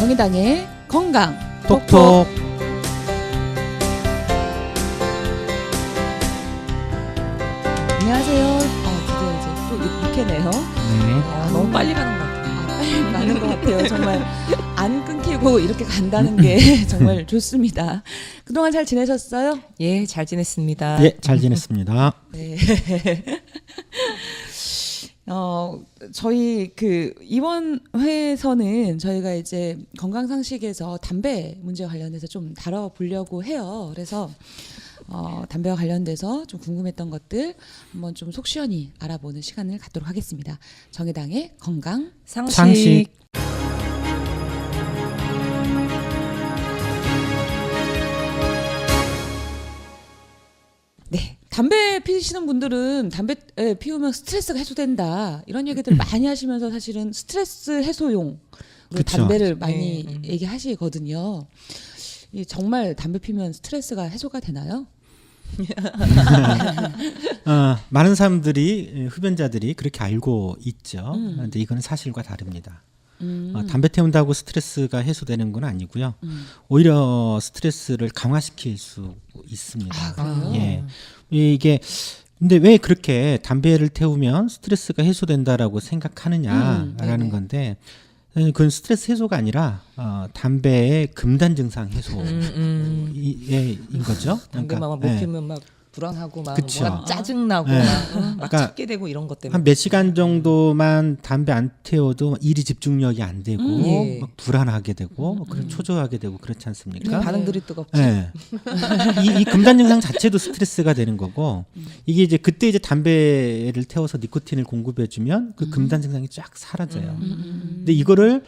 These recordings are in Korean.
정의당의 건강 톡톡. 안녕하세요. 드디어 이제 또 6회네요. 네. 너무 빨리 가는 것 같아요. 빨리 가는 것 같아요. 정말 안 끊기고 이렇게 간다는 게 정말 좋습니다. 그동안 잘 지내셨어요? 예, 잘 지냈습니다. 예, 잘 지냈습니다. 네. 저희 이번 회에서는 저희가 이제 건강상식에서 담배 문제와 관련해서 좀 다뤄보려고 해요. 그래서 담배와 관련돼서 좀 궁금했던 것들 한번 좀 속 시원히 알아보는 시간을 갖도록 하겠습니다. 정의당의 건강 상식. 네. 담배 피우시는 분들은 담배 피우면 스트레스가 해소된다. 이런 얘기들 많이 하시면서 사실은 스트레스 해소용 그쵸. 담배를 많이 얘기하시거든요. 정말 담배 피우면 스트레스가 해소가 되나요? 많은 사람들이 흡연자들이 그렇게 알고 있죠. 그런데 이거는 사실과 다릅니다. 담배 태운다고 스트레스가 해소되는 건 아니고요. 오히려 스트레스를 강화시킬 수 있습니다. 아, 그래요? 예. 이게 근데 왜 그렇게 담배를 태우면 스트레스가 해소된다라고 생각하느냐라는 네네. 건데 그건 스트레스 해소가 아니라 담배의 금단 증상 해소인 거죠. 담배만 못 예. 피우면 막 불안하고 막 그쵸. 뭐가 짜증나고 네. 막 그러니까 찾게 되고 이런 것 때문에 한 몇 시간 정도만 담배 안 태워도 일이 집중력이 안 되고 예. 막 불안하게 되고 그런 초조하게 되고 그렇지 않습니까? 반응들이 뜨겁죠. 예. 이 금단 증상 자체도 스트레스가 되는 거고 이게 이제 그때 이제 담배를 태워서 니코틴을 공급해주면 그 금단 증상이 쫙 사라져요. 근데 이거를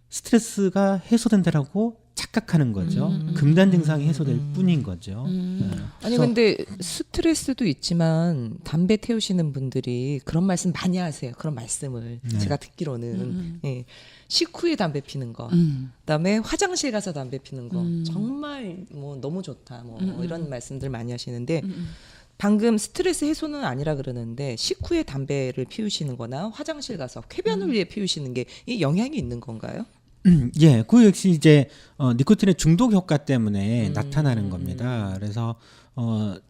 스트레스가 해소된다라고 착각하는 거죠. 금단 증상이 해소될 뿐인 거죠. 예. 아니 근데 스트레스도 있지만 담배 태우시는 분들이 그런 말씀 많이 하세요. 그런 말씀을 네. 제가 듣기로는 예. 식후에 담배 피는 거, 그다음에 화장실 가서 담배 피는 거 정말 뭐 너무 좋다 뭐 이런 말씀들 많이 하시는데 방금 스트레스 해소는 아니라 그러는데 식후에 담배를 피우시는거나 화장실 가서 쾌변을 위해 피우시는 게 이 영향이 있는 건가요? 예, 그 역시 이제 니코틴의 중독 효과 때문에 나타나는 겁니다. 그래서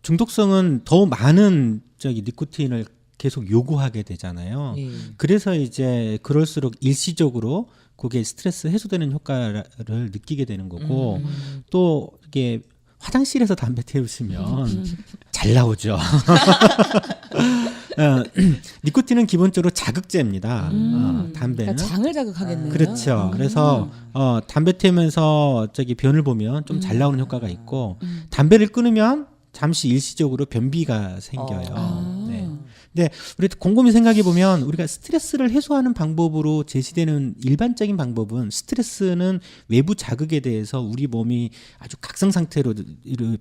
중독성은 더 많은 니코틴을 계속 요구하게 되잖아요. 예. 그래서 이제 그럴수록 일시적으로 그게 스트레스 해소되는 효과를 느끼게 되는 거고 또 이게 화장실에서 담배 태우시면 잘 나오죠. 니코틴은 기본적으로 자극제입니다. 담배는. 그러니까 장을 자극하겠네요. 그렇죠. 그래서 담배 태우면서 변을 보면 좀 잘 나오는 효과가 있고 담배를 끊으면 잠시 일시적으로 변비가 생겨요. 네. 근데 우리 곰곰이 생각해 보면 우리가 스트레스를 해소하는 방법으로 제시되는 일반적인 방법은 스트레스는 외부 자극에 대해서 우리 몸이 아주 각성 상태로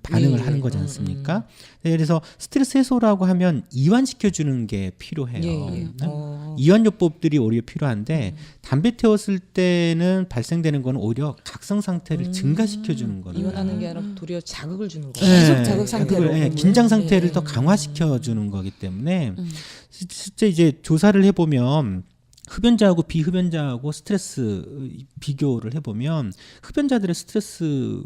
반응을 하는 거지 않습니까? 네, 그래서 스트레스 해소라고 하면 이완시켜 주는 게 필요해요. 예. 이완요법들이 오히려 필요한데 담배 태웠을 때는 발생되는 건 오히려 각성 상태를 증가시켜 주는 겁니다. 이완하는 게 아니라 도리어 자극을 주는 거예요. 계속 자극 상태로. 긴장 상태를 더 강화시켜 주는 거기 때문에 실제 이제 조사를 해보면 흡연자하고 비흡연자하고 스트레스 비교를 해보면 흡연자들의 스트레스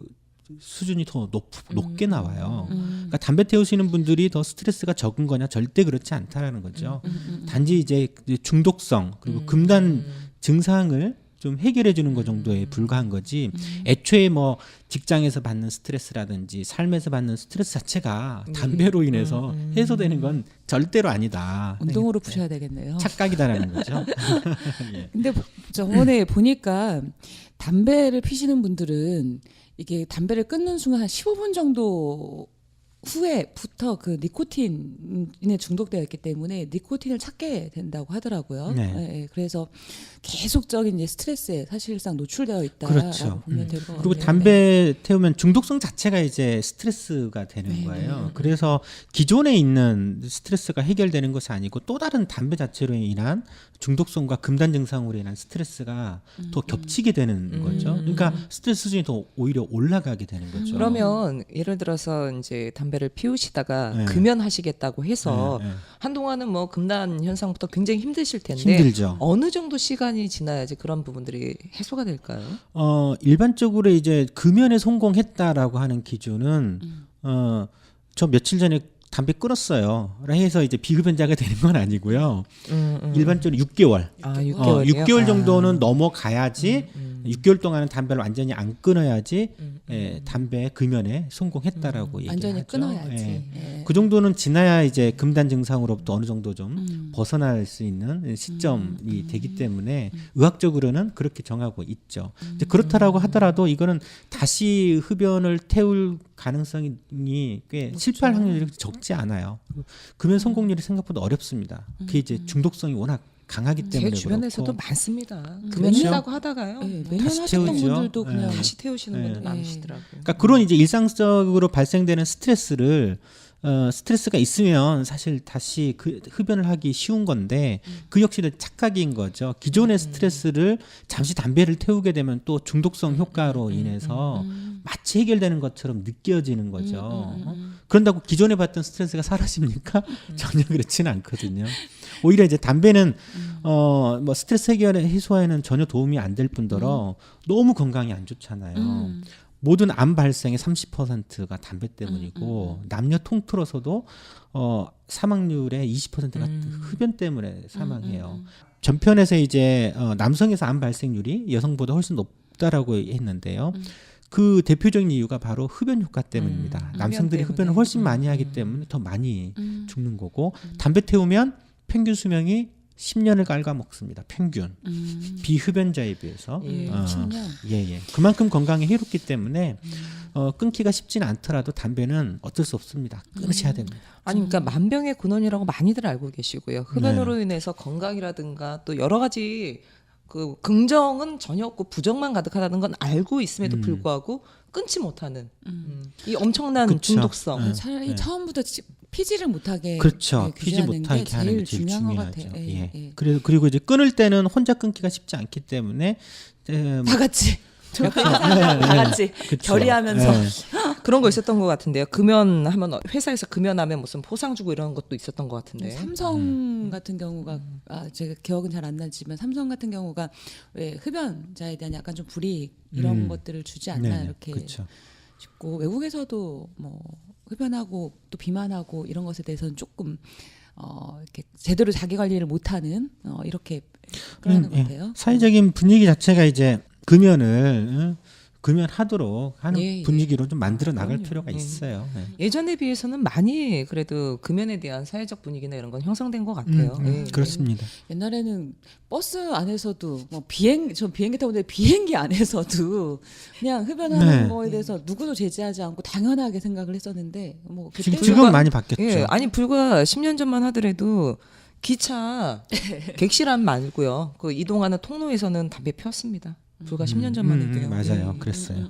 수준이 더 높게 나와요. 그러니까 담배 태우시는 분들이 더 스트레스가 적은 거냐 절대 그렇지 않다라는 거죠. 단지 이제 중독성 그리고 금단 증상을 좀 해결해 주는 것 정도에 불과한 거지 애초에 뭐 직장에서 받는 스트레스라든지 삶에서 받는 스트레스 자체가 담배로 인해서 해소되는 건 절대로 아니다. 운동으로 푸셔야 되겠네요. 착각이다라는 거죠. 예. 근데 저번에 보니까 담배를 피시는 분들은 이게 담배를 끊는 순간 한 15분 정도 후에부터 그 니코틴에 중독되어 있기 때문에 니코틴을 찾게 된다고 하더라고요. 네. 예, 그래서 계속적인 이제 스트레스에 사실상 노출되어 있다라고 그렇죠. 보면 될 것 같아요. 그리고 담배 태우면 중독성 자체가 이제 스트레스가 되는 거예요. 그래서 기존에 있는 스트레스가 해결되는 것이 아니고 또 다른 담배 자체로 인한 중독성과 금단 증상으로 인한 스트레스가 더 겹치게 되는 거죠. 그러니까 스트레스 수준이 더 오히려 올라가게 되는 거죠. 그러면 예를 들어서 이제 담배 담배를 피우시다가 네. 금연하시겠다고 해서 네, 네. 한동안은 뭐 금단 현상부터 굉장히 힘드실 텐데 힘들죠. 어느 정도 시간이 지나야지 그런 부분들이 해소가 될까요? 일반적으로 이제 금연에 성공했다라고 하는 기준은 저 며칠 전에 담배 끊었어요. 해서 이제 비흡연자가 되는 건 아니고요. 일반적으로 6개월. 6개월이요? 6개월 정도는 넘어가야지 6개월 동안은 담배를 완전히 안 끊어야지 담배 금연에 성공했다라고 얘기하죠. 완전히 끊어야지. 예. 예. 그 정도는 지나야 이제 금단 증상으로부터 어느 정도 좀 벗어날 수 있는 시점이 되기 때문에 의학적으로는 그렇게 정하고 있죠. 이제 그렇다라고 하더라도 이거는 다시 흡연을 태울 가능성이 꽤 실패할 확률이 그렇게 적지 않아요. 금연 성공률이 생각보다 어렵습니다. 그게 이제 중독성이 워낙 강하기 제 때문에 주변에서도 그렇고. 많습니다. 그렇죠. 금연했다고 하다가요. 예, 매년 다시 하셨던 태우죠. 분들도 그냥 예. 다시 태우시는 분들 예. 많으시더라고요. 그러니까 그런 이제 일상적으로 발생되는 스트레스를 스트레스가 있으면 사실 다시 그 흡연을 하기 쉬운 건데 그 역시는 착각인 거죠. 기존의 스트레스를 잠시 담배를 태우게 되면 또 중독성 효과로 인해서 마치 해결되는 것처럼 느껴지는 거죠. 그런다고 기존에 받던 스트레스가 사라집니까? 전혀 그렇지는 않거든요. 오히려 이제 담배는 뭐 스트레스 해소에는 전혀 도움이 안 될 뿐더러 너무 건강에 안 좋잖아요. 모든 암 발생의 30%가 담배 때문이고 남녀 통틀어서도 사망률의 20%가 흡연 때문에 사망해요. 전편에서 이제 남성에서 암 발생률이 여성보다 훨씬 높다라고 했는데요. 그 대표적인 이유가 바로 흡연 효과 때문입니다. 남성들이 때문에. 흡연을 훨씬 많이 하기 때문에 더 많이 죽는 거고 담배 태우면 평균 수명이 10년을 갉아먹습니다. 평균 비흡연자에 비해서 예. 10년. 예. 그만큼 건강에 해롭기 때문에 끊기가 쉽지는 않더라도 담배는 어쩔 수 없습니다. 끊으셔야 됩니다. 아니 그러니까 만병의 근원이라고 많이들 알고 계시고요. 흡연으로 인해서 건강이라든가 또 여러 가지 그 긍정은 전혀 없고 부정만 가득하다는 건 알고 있음에도 불구하고 끊지 못하는 이 엄청난 그쵸. 중독성. 네. 차라리 처음부터 피지를 못하게 그렇죠. 예, 피지 규제하는 못하게 게 하는 게 제일 제일 중요한 것 중요하죠. 같아요. 예. 예. 그리고 이제 끊을 때는 혼자 끊기가 쉽지 않기 때문에 다 같이 옆에 있는 네, 사람 다 네. 같이 그쵸. 결의하면서 예. 그런 거 있었던 것 같은데요. 금연하면 회사에서 금연하면 무슨 포상 주고 이런 것도 있었던 것 같은데. 삼성 같은 경우가 제가 기억은 잘 안 나지만 삼성 같은 경우가 왜 흡연자에 대한 약간 좀 불이익 이런 것들을 주지 않나 네네. 이렇게 그렇죠. 싶고 외국에서도 뭐 흡연하고 또 비만하고 이런 것에 대해서는 조금 이렇게 제대로 자기 관리를 못하는 이렇게 그러는 것 같아요. 사회적인 분위기 자체가 이제 금연을 금연하도록 하는 예. 분위기로 좀 만들어 나갈 그럼요. 필요가 예. 있어요. 네. 예전에 비해서는 많이 그래도 금연에 대한 사회적 분위기나 이런 건 형성된 것 같아요. 예. 그렇습니다. 옛날에는 버스 안에서도 뭐 저 비행기 타고 있는데 비행기 안에서도 그냥 흡연하는 네. 거에 대해서 누구도 제지하지 않고 당연하게 생각을 했었는데 뭐 그때 지금 많이 바뀌었죠. 예, 아니 불과 10년 전만 하더라도 기차 객실안 말고요. 그 이동하는 통로에서는 담배 피웠습니다. 불과 10년 전만 해도요. 맞아요. 예. 그랬어요.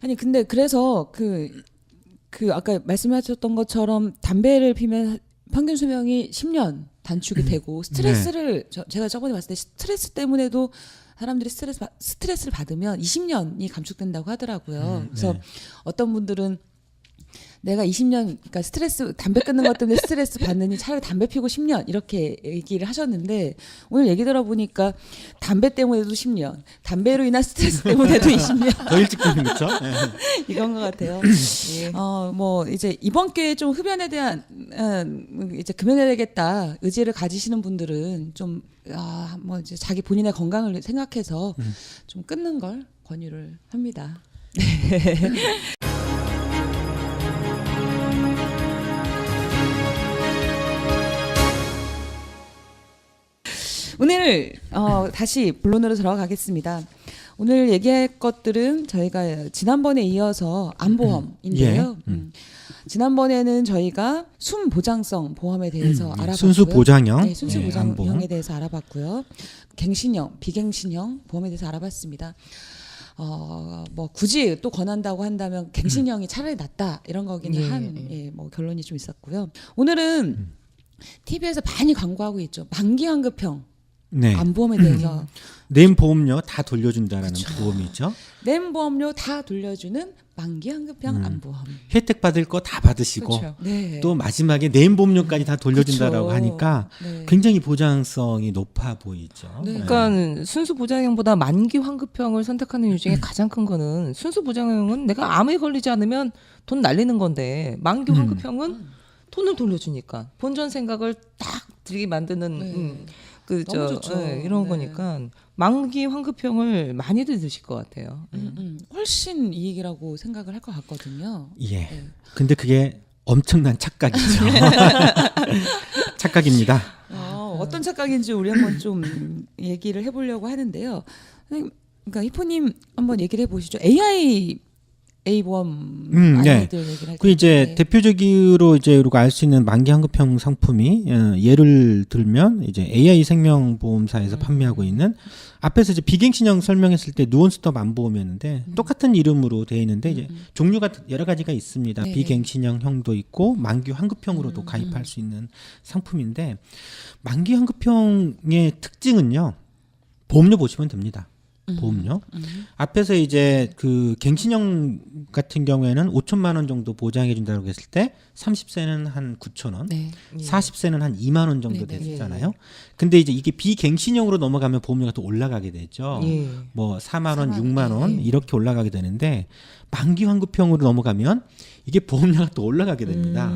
아니 근데 그래서 그 아까 말씀하셨던 것처럼 담배를 피면 평균 수명이 10년 단축이 되고 스트레스를 제가 저번에 봤을 때 스트레스 때문에도 사람들이 스트레스를 받으면 20년이 감축된다고 하더라고요. 그래서 네. 어떤 분들은 내가 20년 그러니까 담배 끊는 것 때문에 스트레스 받느니 차라리 담배 피고 10년 이렇게 얘기를 하셨는데 오늘 얘기 들어보니까 담배 때문에도 10년, 담배로 인한 스트레스 때문에도 20년 더 일찍 끊는 거죠. 이건 것 같아요. 예. 뭐 이제 이번 기회에 좀 흡연에 대한 이제 금연해야겠다 의지를 가지시는 분들은 좀 뭐 이제 자기 본인의 건강을 생각해서 좀 끊는 걸 권유를 합니다. 오늘 다시 본론으로 들어가겠습니다. 오늘 얘기할 것들은 저희가 지난번에 이어서 암보험인데요. 지난번에는 저희가 순 보장성 보험에 대해서 알아봤고요. 순수 보장형, 네, 순수 예, 보장형에 암보험. 대해서 알아봤고요. 갱신형, 비갱신형 보험에 대해서 알아봤습니다. 뭐 굳이 또 권한다고 한다면 갱신형이 차라리 낫다 이런 거기는 뭐 결론이 좀 있었고요. 오늘은 TV에서 많이 광고하고 있죠. 만기환급형 네. 안보험에 대해서 낸 보험료 다 돌려준다라는 그쵸. 보험이죠. 낸 보험료 다 돌려주는 만기 환급형 안보험. 혜택 받을 거 다 받으시고 그렇죠. 네. 또 마지막에 낸 보험료까지 다 돌려준다라고 그쵸. 하니까 네. 굉장히 보장성이 높아 보이죠. 네. 그러니까 순수 보장형보다 만기 환급형을 선택하는 이유 중에 가장 큰 거는 순수 보장형은 내가 암에 걸리지 않으면 돈 날리는 건데 만기 환급형은 돈을 돌려주니까 본전 생각을 딱 들게 만드는 네. 그저 너무 좋죠. 이런 네. 거니까 만기 환급형을 많이들 드실 것 같아요. 훨씬 이익이라고 생각을 할 것 같거든요. 예. 네. 근데 그게 엄청난 착각이죠. 착각입니다. 어떤 착각인지 우리 한번 좀 얘기를 해보려고 하는데요. 그러니까 히포님 한번 얘기를 해보시죠. A보험 네. 아이들 얘기를 할 때. 그 이제 대표적으로 이제 우리가 알 수 있는 만기 환급형 상품이 예를 들면 이제 AI 생명보험사에서 판매하고 있는 앞에서 이제 비갱신형 설명했을 때 누원스톱 안보험이었는데 똑같은 이름으로 되어 있는데 이제 종류가 여러 가지가 있습니다. 네네. 비갱신형형도 있고 만기 환급형으로도 가입할 수 있는 상품인데 만기 환급형의 특징은요. 보험료 보시면 됩니다. 보험료. 앞에서 이제 그 갱신형 같은 경우에는 5천만 원 정도 보장해 준다고 했을 때 30세는 한 9천 원, 네. 40세는 한 2만 원 정도 네네. 됐잖아요. 근데 이제 이게 비갱신형으로 넘어가면 보험료가 또 올라가게 되죠. 예. 뭐 4만 원, 4만 6만 원 네. 이렇게 올라가게 되는데 만기 환급형으로 넘어가면 이게 보험료가 또 올라가게 됩니다.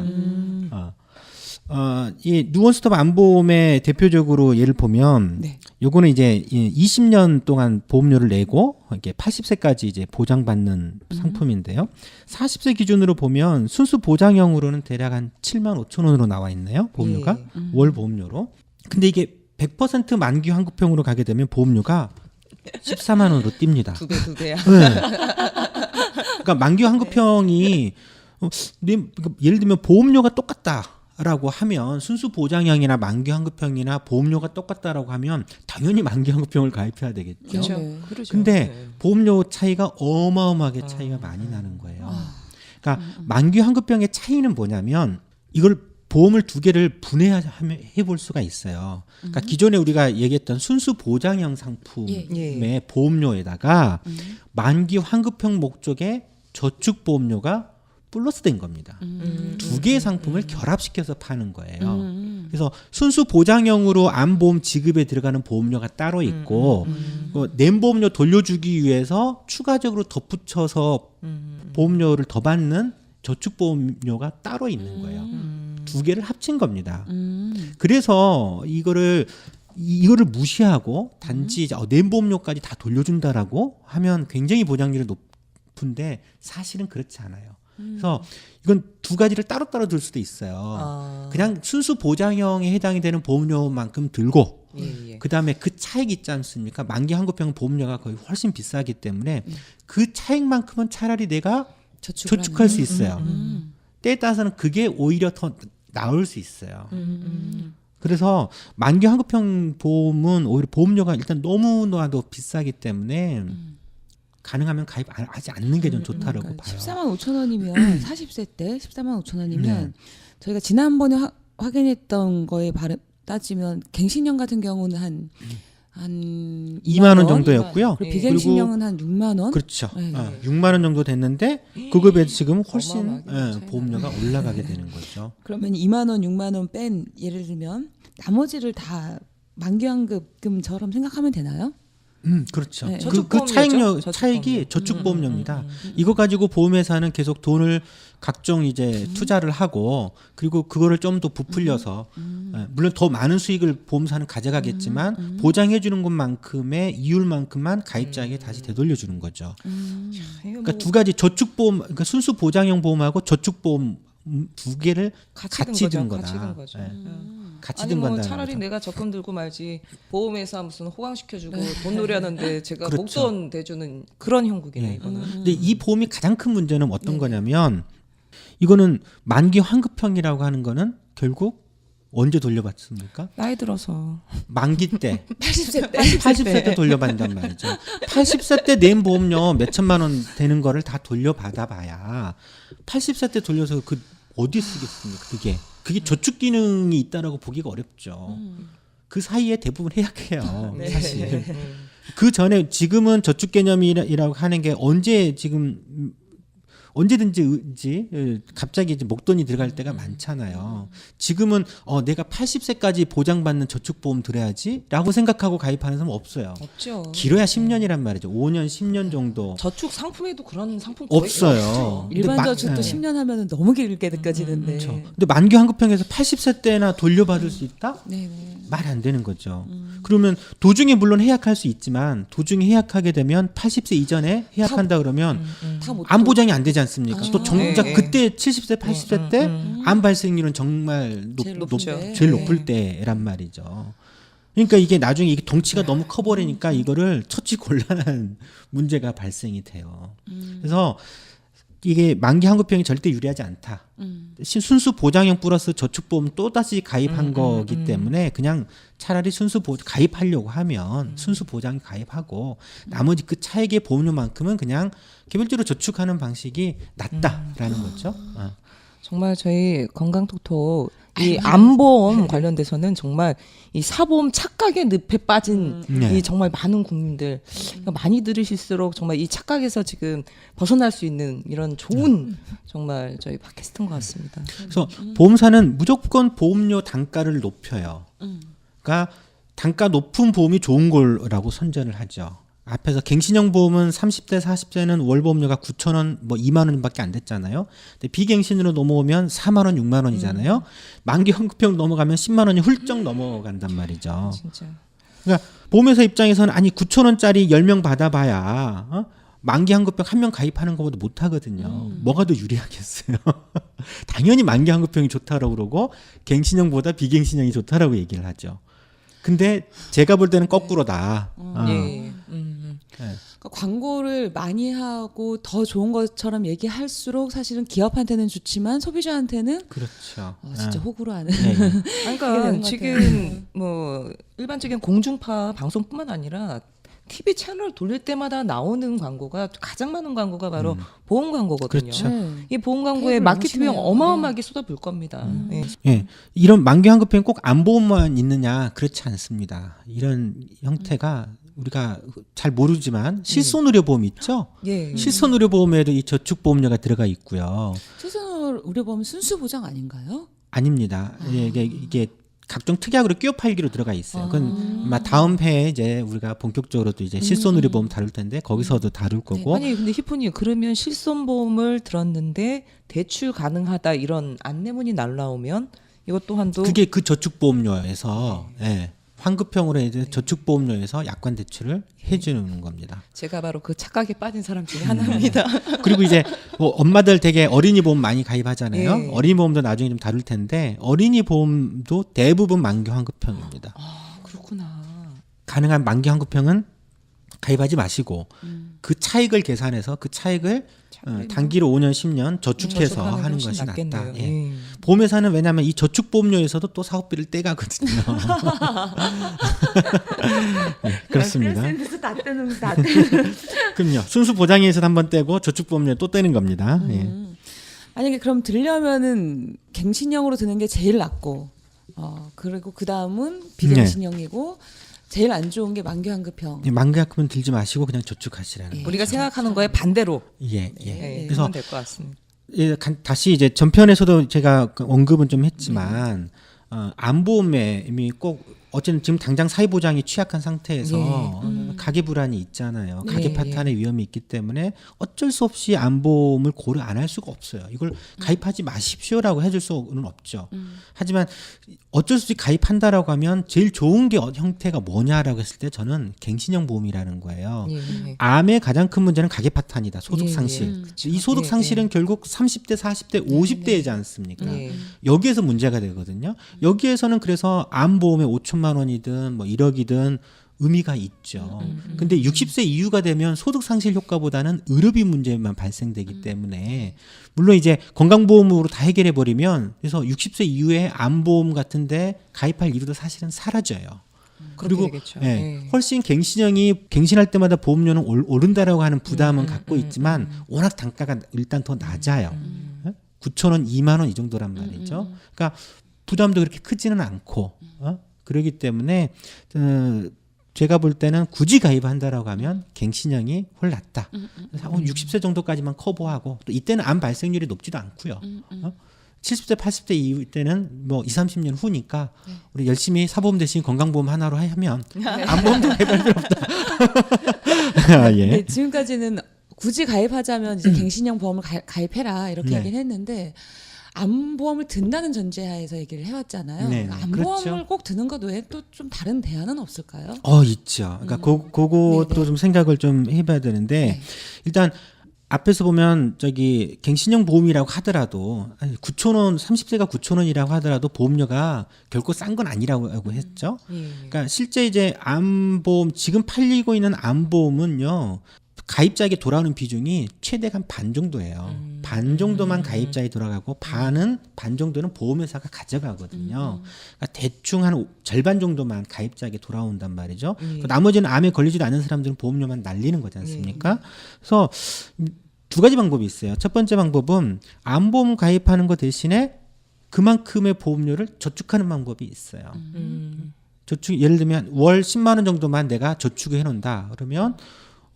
이 누원스톱 안보험의 대표적으로 예를 보면 네. 요거는 이제 20년 동안 보험료를 내고 이게 80세까지 이제 보장받는 상품인데요. 40세 기준으로 보면 순수 보장형으로는 대략 한 7만 5천 원으로 나와 있네요. 보험료가 예. 월 보험료로. 근데 이게 100% 만기 환급형으로 가게 되면 보험료가 14만 원으로 뜁니다. 두 배야. 네. 그러니까 만기 환급형이 예를 들면 보험료가 똑같다라고 하면 순수 보장형이나 만기 환급형이나 보험료가 똑같다라고 하면 당연히 만기 환급형을 가입해야 되겠죠. 그렇죠. 네. 그렇죠. 근데 네. 보험료 차이가 어마어마하게 차이가 많이 나는 거예요. 그러니까 만기 환급형의 차이는 뭐냐면 이걸 보험을 두 개를 분해해 볼 수가 있어요. 그러니까 기존에 우리가 얘기했던 순수 보장형 상품의 예. 보험료에다가 만기 환급형 목적의 저축 보험료가 플러스된 겁니다. 두 개의 상품을 결합시켜서 파는 거예요. 그래서 순수 보장형으로 암보험 지급에 들어가는 보험료가 따로 있고 낸 보험료 돌려주기 위해서 추가적으로 덧붙여서 보험료를 더 받는 저축 보험료가 따로 있는 거예요. 두 개를 합친 겁니다. 그래서 이거를 무시하고 단지 낸 보험료까지 다 돌려준다라고 하면 굉장히 보장률이 높은데 사실은 그렇지 않아요. 그래서 이건 두 가지를 따로따로 들 수도 있어요. 그냥 순수 보장형에 해당이 되는 보험료만큼 들고 예. 그다음에 그 차익 있지 않습니까? 만기 환급형 보험료가 거의 훨씬 비싸기 때문에 그 차익만큼은 차라리 내가 저축할 수 있어요. 때에 따라서는 그게 오히려 더 나을 수 있어요. 그래서 만기 환급형 보험은 오히려 보험료가 일단 너무나도 비싸기 때문에 가능하면 가입하지 않는 게 좀 좋다라고 그러니까 봐요. 14만 5천 원이면 40세 때 14만 5천 원이면 저희가 지난번에 확인했던 거에 따지면 갱신형 같은 경우는 한 2만 원 정도였고요. 그리고 비갱신형은 한 6만 원. 그렇죠. 네. 6만 원 정도 됐는데 그거에 비해서 지금 훨씬 어마어마하게 보험료가 올라가게 되는 거죠. 그러면 2만 원, 6만 원 뺀 예를 들면 나머지를 다 만기환급금처럼 생각하면 되나요? 그렇죠. 네. 그 차익이 저축보험료입니다. 이거 가지고 보험회사는 계속 돈을 각종 이제 투자를 하고 그리고 그거를 좀 더 부풀려서 물론 더 많은 수익을 보험사는 가져가겠지만 보장해 주는 것만큼의 이율만큼만 가입자에게 다시 되돌려 주는 거죠. 그러니까 두 가지 저축보험, 그러니까 순수 보장형 보험하고 저축보험 두 개를 같이 든 거다. 같이 든 거죠. 네. 같이 아니 든 뭐 건다는 차라리 거죠. 내가 적금 들고 말지 보험회사 무슨 호강시켜주고 돈 놀이하는데 제가 그렇죠. 목돈 대주는 그런 형국이네 예. 이거는. 근데 이 보험이 가장 큰 문제는 어떤 거냐면 이거는 만기 환급형이라고 하는 거는 결국 언제 돌려받습니까? 나이 들어서 만기 때 80세 때. 80세 때 돌려받는단 말이죠. 80세 때 낸 보험료 몇 천만 원 되는 거를 다 돌려받아 봐야 80세 때 돌려서 어디 쓰겠습니까? 그게 저축 기능이 있다라고 보기가 어렵죠. 그 사이에 대부분 해약해요. 네. 사실. 그 전에 지금은 저축 개념이라고 하는 게 언제든지 갑자기 이제 목돈이 들어갈 때가 많잖아요. 지금은 내가 80세까지 보장받는 저축보험 들어야지라고 생각하고 가입하는 사람은 없어요. 없죠. 길어야 10년이란 말이죠. 5년, 10년 정도. 저축 상품에도 그런 상품 거의 없어요. 일반 근데 저축도 네. 10년 하면은 너무 길게 느껴지는데. 그렇죠. 근데 만기 환급형에서 80세 때나 돌려받을 수 있다? 네. 말 안 되는 거죠. 그러면 도중에 물론 해약할 수 있지만 도중에 해약하게 되면 80세 이전에 해약한다 그러면 다못 암 보장이 안 되지 않습니까? 또 정작 네, 네. 그때 70세, 80세 때 암 발생률은 정말 제일 높죠. 제일 네. 높을 때란 말이죠. 그러니까 이게 나중에 이게 덩치가 너무 커버리니까 이거를 처치 곤란한 문제가 발생이 돼요. 그래서 이게 만기 환급형이 절대 유리하지 않다. 순수 보장형 플러스 저축보험 또 다시 가입한 거기 때문에 그냥 차라리 순수 가입하려고 하면 순수 보장 가입하고 나머지 그 차액의 보험료만큼은 그냥 개별적으로 저축하는 방식이 낫다라는 거죠. 정말 저희 건강톡톡 이 암보험 관련돼서는 정말 이 사보험 착각의 늪에 빠진 네. 이 정말 많은 국민들 그러니까 많이 들으실수록 정말 이 착각에서 지금 벗어날 수 있는 이런 좋은 정말 저희 팟캐스트인 것 같습니다. 그래서 보험사는 무조건 보험료 단가를 높여요. 그러니까 단가 높은 보험이 좋은 거라고 선전을 하죠. 앞에서 갱신형 보험은 30대, 40대는 월 보험료가 9,000원, 뭐 2만 원밖에 안 됐잖아요. 근데 비갱신으로 넘어오면 4만 원, 6만 원이잖아요. 만기 환급형 넘어가면 10만 원이 훌쩍 넘어간단 말이죠. 진짜. 그러니까 보험회사 입장에서는 아니 9,000원짜리 10명 받아봐야 만기 환급형 한 명 가입하는 것보다 못 하거든요. 뭐가 더 유리하겠어요? 당연히 만기 환급형이 좋다라고 그러고 갱신형보다 비갱신형이 좋다라고 얘기를 하죠. 근데 제가 볼 때는 거꾸로다. 예. 그러니까 광고를 많이 하고 더 좋은 것처럼 얘기할수록 사실은 기업한테는 좋지만 소비자한테는 그렇죠. 진짜 호구로 하는. 네. 되는 그러니까 것 지금 뭐 일반적인 공중파 방송뿐만 아니라 TV 채널 돌릴 때마다 나오는 광고가 가장 많은 광고가 바로 보험 광고거든요. 그렇죠. 이 보험 광고에 테이블 마케팅 비용 너무 어마어마하게 쏟아부을 겁니다. 예. 예, 이런 만기 환급형 꼭 안보험만 있느냐 그렇지 않습니다. 이런 형태가 우리가 잘 모르지만 실손의료보험 있죠? 예. 실손의료보험에도 이 저축보험료가 들어가 있고요. 실손 의료보험 순수 보장 아닌가요? 아닙니다. 이게 각종 특약으로 끼워 팔기로 들어가 있어요. 그건 아마 다음 회에 이제 우리가 본격적으로 또 이제 실손의료보험 다룰 텐데 거기서도 다룰 거고. 아니 근데 히프님 그러면 실손보험을 들었는데 대출 가능하다 이런 안내문이 날라오면 이것 또한도 그게 그 저축보험료에서 예, 환급형으로 이제 저축보험료에서 약관 대출을 해주는 겁니다. 제가 바로 그 착각에 빠진 사람 중에 하나입니다. 그리고 이제 뭐 엄마들 되게 어린이 보험 많이 가입하잖아요. 예. 어린이 보험도 나중에 좀 다룰 텐데 어린이 보험도 대부분 만기 환급형입니다. 아 그렇구나. 가능한 만기 환급형은 가입하지 마시고 그 차익을 계산해서 그 차익을 단기로 5년, 10년 저축해서 저축하는 하는 게 것이 훨씬 낫다. 낫겠네요. 예. 예. 보험회사는 왜냐하면 이 저축보험료에서도 또 사업비를 떼가거든요. 네, 그렇습니다. 다 떼는 다 떼는. 그럼요. 순수 보장에서 한번 떼고 저축보험료 또 떼는 겁니다. 예. 만약에 그럼 들려면은 갱신형으로 드는 게 제일 낫고, 그리고 그 다음은 비갱신형이고 제일 안 좋은 게 만기 환급형. 예, 만기 환급은 들지 마시고 그냥 저축하시라는 거죠. 우리가 생각하는 거에 반대로 예, 예. 예, 그래서 될것 같습니다. 예, 다시 이제 전편에서도 제가 언급은 좀 했지만 암보험에 이미 꼭 어쨌든 지금 당장 사회보장이 취약한 상태에서 가계 불안이 있잖아요. 가계 네, 파탄의 위험이 있기 때문에 어쩔 수 없이 암보험을 고려 안 할 수가 없어요. 이걸 가입하지 마십시오라고 해줄 수는 없죠. 하지만 어쩔 수 없이 가입한다라고 하면 제일 좋은 게 형태가 뭐냐라고 했을 때 저는 갱신형 보험이라는 거예요. 예. 암의 가장 큰 문제는 가계 파탄이다. 소득 예, 상실. 예. 그쵸. 이 소득 예, 상실은 결국 30대, 40대, 50대이지 않습니까? 예. 여기에서 문제가 되거든요. 여기에서는 그래서 암보험에 5천만 원이든 뭐 1억이든 의미가 있죠. 근데 60세 이후가 되면 소득 상실 효과보다는 의료비 문제만 발생되기 때문에 물론 이제 건강보험으로 다 해결해 버리면 그래서 60세 이후에 암보험 같은데 가입할 이유도 사실은 사라져요. 그리고 되겠죠. 예, 예. 훨씬 갱신형이 갱신할 때마다 보험료는 오른다라고 하는 부담은 갖고 있지만 워낙 단가가 일단 더 낮아요. 9천 원, 2만 원 이 정도란 말이죠. 그러니까 부담도 그렇게 크지는 않고 그렇기 때문에 제가 볼 때는 굳이 가입한다라고 하면 갱신형이 훨 낫다. 60세 정도까지만 커버하고 또 이때는 암 발생률이 높지도 않고요. 70세, 80대 이후 때는 뭐 20, 30년 후니까 우리 열심히 사보험 대신 건강보험 하나로 하면 암보험도 가입할 필요 없다. 예. 네, 지금까지는 굳이 가입하자면 이제 갱신형 보험을 가입해라 이렇게 네. 얘기를 했는데 암보험을 든다는 전제하에서 얘기를 해왔잖아요. 네, 암보험을 그렇죠. 꼭 드는 것 외에 또 좀 다른 대안은 없을까요? 있죠. 그러니까 그것도 네네. 좀 생각을 좀 해봐야 되는데 일단 앞에서 보면 저기 갱신형 보험이라고 하더라도 9,000원 30세가 9,000원이라고 하더라도 보험료가 결코 싼 건 아니라고 했죠. 예. 그러니까 실제 이제 암보험 지금 팔리고 있는 암보험은요. 가입자에게 돌아오는 비중이 최대 한 반 정도예요. 반 정도만 가입자에 돌아가고 반 정도는 보험회사가 가져가거든요. 그러니까 대충 한 절반 정도만 가입자에게 돌아온단 말이죠. 그 나머지는 암에 걸리지도 않은 사람들은 보험료만 날리는 거지 않습니까? 그래서 두 가지 방법이 있어요. 첫 번째 방법은 암보험 가입하는 거 대신에 그만큼의 보험료를 저축하는 방법이 있어요. 저축 예를 들면 월 10만 원 정도만 내가 저축을 해놓는다. 그러면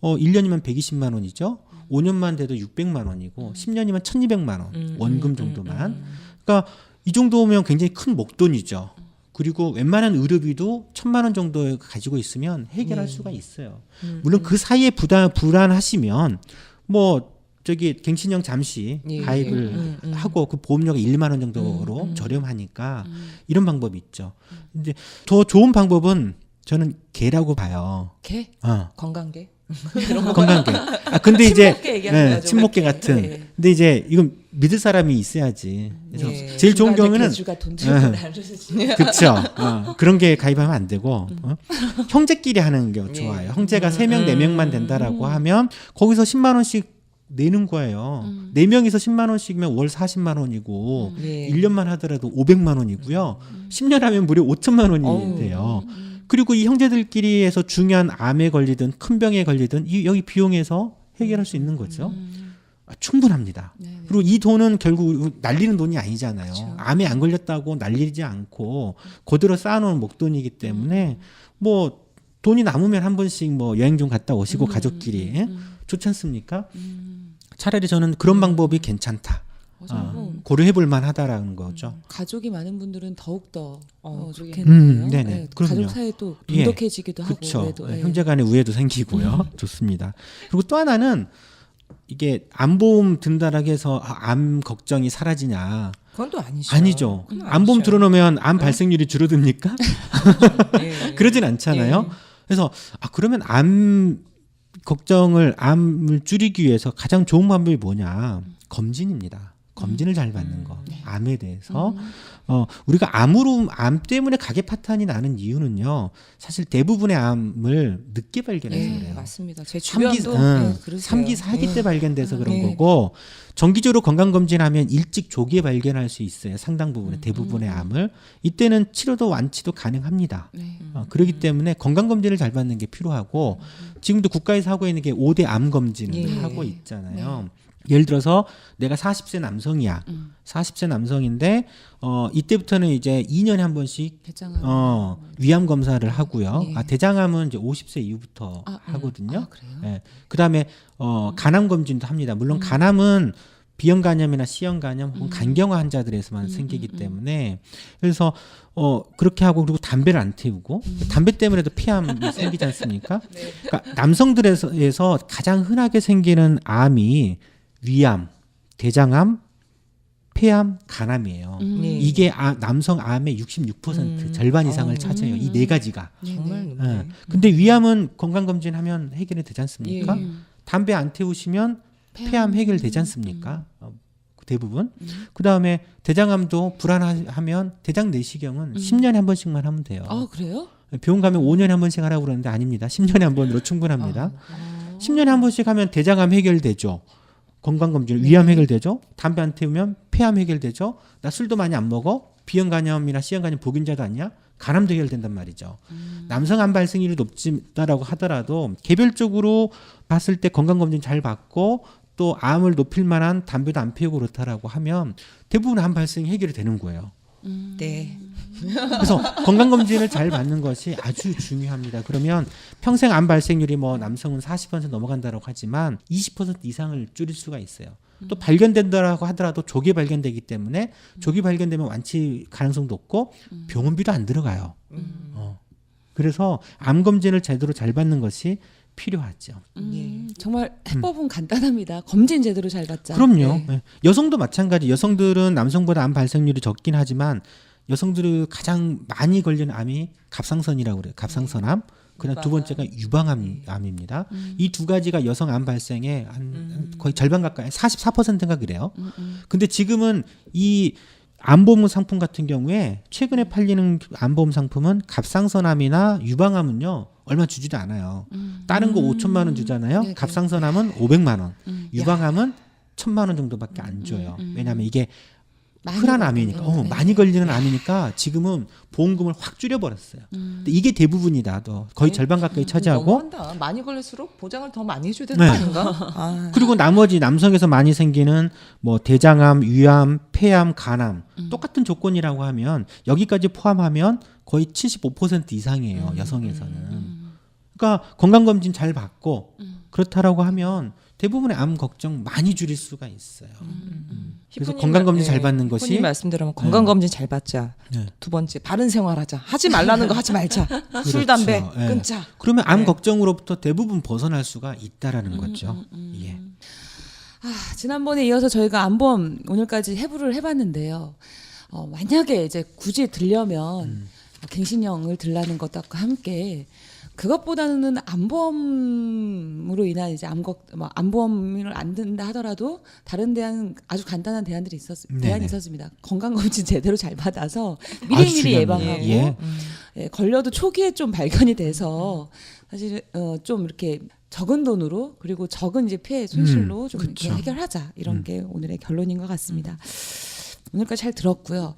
1년이면 120만 원이죠. 5년만 돼도 600만 원이고 10년이면 1,200만 원 원금 정도만. 그러니까 이 정도면 굉장히 큰 목돈이죠. 그리고 웬만한 의료비도 1,000만 원 정도 가지고 있으면 해결할 수가 있어요. 물론 그 사이에 불안하시면 뭐 저기 갱신형 잠시 예. 가입을 하고 그 보험료가 1만 원 정도로 저렴하니까 이런 방법이 있죠. 근데 더 좋은 방법은 저는 개라고 봐요. 개? 건강계. 건강개. 근데 이제 친목개 얘기하는 거죠, 친목개 개. 같은. 네. 근데 이제 이건 믿을 사람이 있어야지. 그래서 예. 제일 좋은 경우에는 개주가 돈 들고 나르지. 그렇죠. 그런 게 가입하면 안 되고 형제끼리 하는 게 좋아요. 형제가 3명, 4명만 된다라고 하면 거기서 10만 원씩 내는 거예요. 4명이서 10만 원씩이면 월 40만 원이고 예. 1년만 하더라도 500만 원이고요. 10년 하면 무려 5천만 원이 돼요. 그리고 이 형제들끼리 해서 중요한 암에 걸리든 큰 병에 걸리든 여기 비용에서 해결할 수 있는 거죠. 충분합니다. 네네. 그리고 이 돈은 결국 날리는 돈이 아니잖아요. 그렇죠. 암에 안 걸렸다고 날리지 않고 그대로 쌓아놓은 목돈이기 때문에 뭐 돈이 남으면 한 번씩 뭐 여행 좀 갔다 오시고 가족끼리 좋지 않습니까? 차라리 저는 그런 방법이 괜찮다. 고려해볼 만하다라는 거죠. 가족이 많은 분들은 더욱 더 좋겠네요. 네네. 네, 그럼요. 가족 사이에 또 예. 돈독해지기도 하고. 그렇죠. 그래도, 예. 형제간의 우애도 생기고요. 좋습니다. 그리고 또 하나는 이게 암보험 든다라고 해서 암 걱정이 사라지냐? 그건 또 아니죠. 아니죠. 그건 암보험 아니죠. 들어놓으면 암 발생률이 줄어듭니까? 예. 그러진 않잖아요. 그래서 그러면 암을 줄이기 위해서 가장 좋은 방법이 뭐냐? 검진입니다. 검진을 잘 받는 거. 암에 대해서 우리가 암 때문에 가계 파탄이 나는 이유는요. 사실 대부분의 암을 늦게 발견해서 예, 그래요. 맞습니다. 제 3기, 주변도 그러세요. 3기, 4기 때 발견돼서 그런 네. 거고 정기적으로 건강검진하면 일찍 조기에 발견할 수 있어요. 상당 부분의 대부분의 암을. 이때는 치료도 완치도 가능합니다. 네. 그렇기 때문에 건강검진을 잘 받는 게 필요하고 지금도 국가에서 하고 있는 게 5대 암검진을 예. 하고 있잖아요. 예를 들어서 내가 40세 남성이야. 40세 남성인데 이때부터는 이제 2년에 한 번씩 대장암. 위암 검사를 하고요. 예. 대장암은 이제 50세 이후부터 하거든요. 그래요? 예. 그다음에 간암 검진도 합니다. 물론 간암은 B형 간염이나 C형 간염 혹은 간경화 환자들에서만 생기기 때문에 그래서 그렇게 하고 그리고 담배를 안 태우고 담배 때문에도 폐암이 생기지 않습니까? 그러니까 남성들에서 가장 흔하게 생기는 암이 위암, 대장암, 폐암, 간암이에요. 네. 이게 남성 암의 66% 절반 이상을 차지해요. 이 네 가지가. 정말 네. 높네. 예. 근데 위암은 건강검진하면 해결이 되지 않습니까? 예. 담배 안 태우시면 폐암 해결되지 않습니까? 대부분. 그 다음에 대장암도 불안하면 대장 내시경은 10년에 한 번씩만 하면 돼요. 그래요? 병원 가면 5년에 한 번씩 하라고 그러는데 아닙니다. 10년에 한 번으로 충분합니다. 10년에 한 번씩 하면 대장암 해결되죠. 건강검진, 위암 해결되죠. 담배 안 태우면 폐암 해결되죠. 나 술도 많이 안 먹어. B형 간염이나 C형 간염 보균자도 아니야. 간암도 해결된단 말이죠. 남성 암 발생률이 높다라고 하더라도 개별적으로 봤을 때 건강검진 잘 받고 또 암을 높일 만한 담배도 안 피우고 그렇다라고 하면 대부분 암 발생이 해결이 되는 거예요. 네. 그래서 건강검진을 잘 받는 것이 아주 중요합니다. 그러면 평생 암 발생률이 뭐 남성은 40% 넘어간다고 하지만 20% 이상을 줄일 수가 있어요. 또 발견된다라고 하더라도 조기 발견되기 때문에 조기 발견되면 완치 가능성도 없고 병원비도 안 들어가요. 그래서 암 검진을 제대로 잘 받는 것이 필요하죠. 정말 해법은 간단합니다. 검진 제대로 잘 받자. 그럼요. 네. 네. 여성도 마찬가지. 여성들은 남성보다 암 발생률이 적긴 하지만 여성들이 가장 많이 걸리는 암이 갑상선이라고 그래요. 갑상선암. 그다음 두 번째가 유방암입니다. 이 두 가지가 여성 암 발생의 한 거의 절반 가까이 44%인가 그래요. 근데 지금은 이 암보험 상품 같은 경우에 최근에 팔리는 암보험 상품은 갑상선암이나 유방암은요 얼마 주지도 않아요. 다른 거 5천만 원 주잖아요. 네네. 갑상선암은 500만 원, 유방암은 1,000만 원 정도밖에 안 줘요. 왜냐하면 이게 흔한 암이니까 많이 걸리는 암이니까 지금은 보험금을 확 줄여버렸어요. 근데 이게 대부분이다. 거의 절반 가까이 차지하고 너무한다. 많이 걸릴수록 보장을 더 많이 해줘야 되는 거 아닌가? 아. 그리고 나머지 남성에서 많이 생기는 뭐 대장암, 위암, 폐암, 간암 똑같은 조건이라고 하면 여기까지 포함하면 거의 75% 이상이에요. 여성에서는. 그러니까 건강검진 잘 받고 그렇다라고 하면 대부분의 암 걱정 많이 줄일 수가 있어요. 그래서 건강검진 잘 받는 것이 희부님 말씀대로 건강검진 잘 받자. 네. 두 번째 바른 생활하자. 하지 말라는 거 하지 말자. 술 담배 네. 끊자. 그러면 암 네. 걱정으로부터 대부분 벗어날 수가 있다라는 거죠. 예. 지난번에 이어서 저희가 암보험 오늘까지 해부를 해봤는데요. 만약에 이제 굳이 들려면 갱신형을 들라는 것과 함께 그것보다는 암보험으로 인한 이제 암보험을 안 든다 하더라도 다른 대안 아주 간단한 대안이 있었습니다. 건강검진 제대로 잘 받아서 미리미리 예방하고 예, 걸려도 초기에 좀 발견이 돼서 사실 좀 이렇게 적은 돈으로 그리고 적은 이제 피해 손실로 좀 이렇게 해결하자 이런 게 오늘의 결론인 것 같습니다. 오늘까지 잘 들었고요.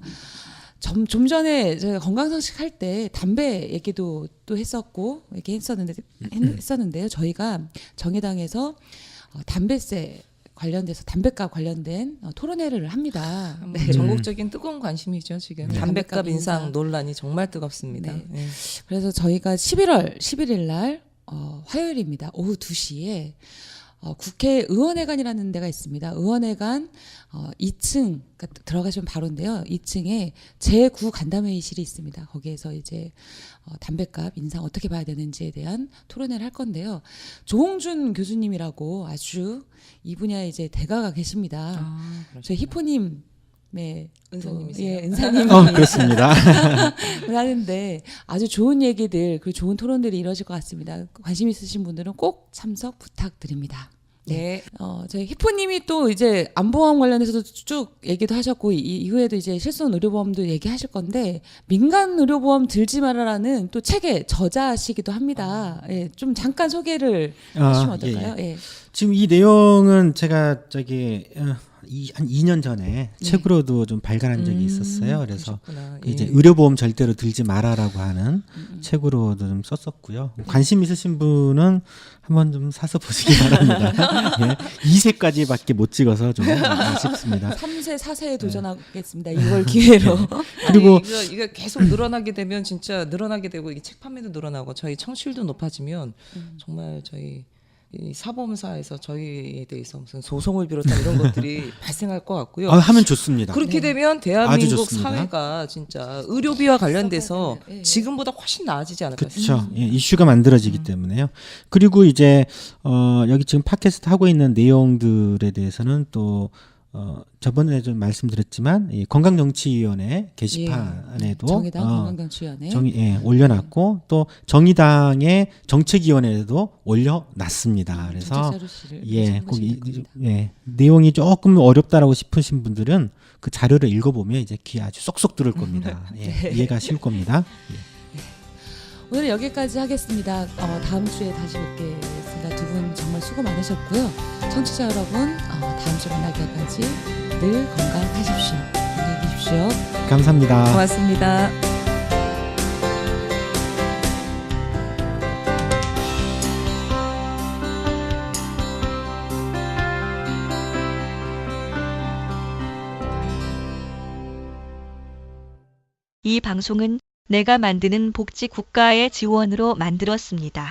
좀 전에 제가 건강상식 할 때 담배 얘기도 또 했었고 이렇게 했었는데요. 저희가 정의당에서 담배세 관련돼서 담배값 관련된 토론회를 합니다. 네. 전국적인 뜨거운 관심이죠 지금. 네. 담배값 인상 논란이 정말 뜨겁습니다. 네. 네. 그래서 저희가 11월 11일 날 화요일입니다. 오후 2시에 국회의원회관이라는 데가 있습니다. 의원회관 2층 그러니까 들어가시면 바로인데요. 2층에 제9 간담회의실이 있습니다. 거기에서 이제 담배값 인상 어떻게 봐야 되는지에 대한 토론회를 할 건데요. 조홍준 교수님이라고 아주 이 분야에 이제 대가가 계십니다. 저희 히포님 네, 은사님이세요? 예, 은사님. 그렇습니다. 하는데 아주 좋은 얘기들 그리고 좋은 토론들이 이루어질 것 같습니다. 관심 있으신 분들은 꼭 참석 부탁드립니다. 네. 저희 히포님이 또 이제 암보험 관련해서도 쭉 얘기도 하셨고 이후에도 이제 실손 의료보험도 얘기하실 건데 민간 의료보험 들지 말아라는 또 책의 저자시기도 합니다. 예, 좀 잠깐 소개를 해주시면 어떨까요? 예. 예. 지금 이 내용은 제가 한 2년 전에 책으로도 좀 발간한 적이 있었어요. 그래서 이제 의료보험 절대로 들지 말아라고 하는 책으로도 좀 썼었고요. 관심 있으신 분은 한번 좀 사서 보시기 바랍니다. 예. 2세까지밖에 못 찍어서 좀 아쉽습니다. 3세, 4세에 도전하겠습니다. 2월 기회로. 그리고 이거 계속 늘어나게 되면 진짜 늘어나게 되고 이게 책 판매도 늘어나고 저희 청취율도 높아지면 정말 저희 이 사보험사에서 저희에 대해서 무슨 소송을 비롯한 이런 것들이 발생할 것 같고요. 하면 좋습니다. 그렇게 되면 아주 대한민국 좋습니다. 사회가 진짜 의료비와 관련돼서 지금보다 훨씬 나아지지 않을까 그렇죠. 예, 이슈가 만들어지기 때문에요. 그리고 이제 여기 지금 팟캐스트 하고 있는 내용들에 대해서는 또 저번에 좀 말씀드렸지만 이 건강정치위원회 게시판에도 정의당 건강정치위원회 올려놨고 또 정의당의 정책위원회에도 올려놨습니다. 그래서 꼭 내용이 조금 어렵다라고 싶으신 분들은 그 자료를 읽어보면 이제 귀에 아주 쏙쏙 들을 겁니다. 이해가 쉬울 겁니다. 오늘 여기까지 하겠습니다. 다음 주에 다시 뵙겠습니다. 두 분 정말 수고 많으셨고요. 청취자 여러분 다음 주 만나기까지 늘 건강하십시오. 안녕히 계십시오. 감사합니다. 고맙습니다. 이 방송은 내가 만드는 복지 국가의 지원으로 만들었습니다.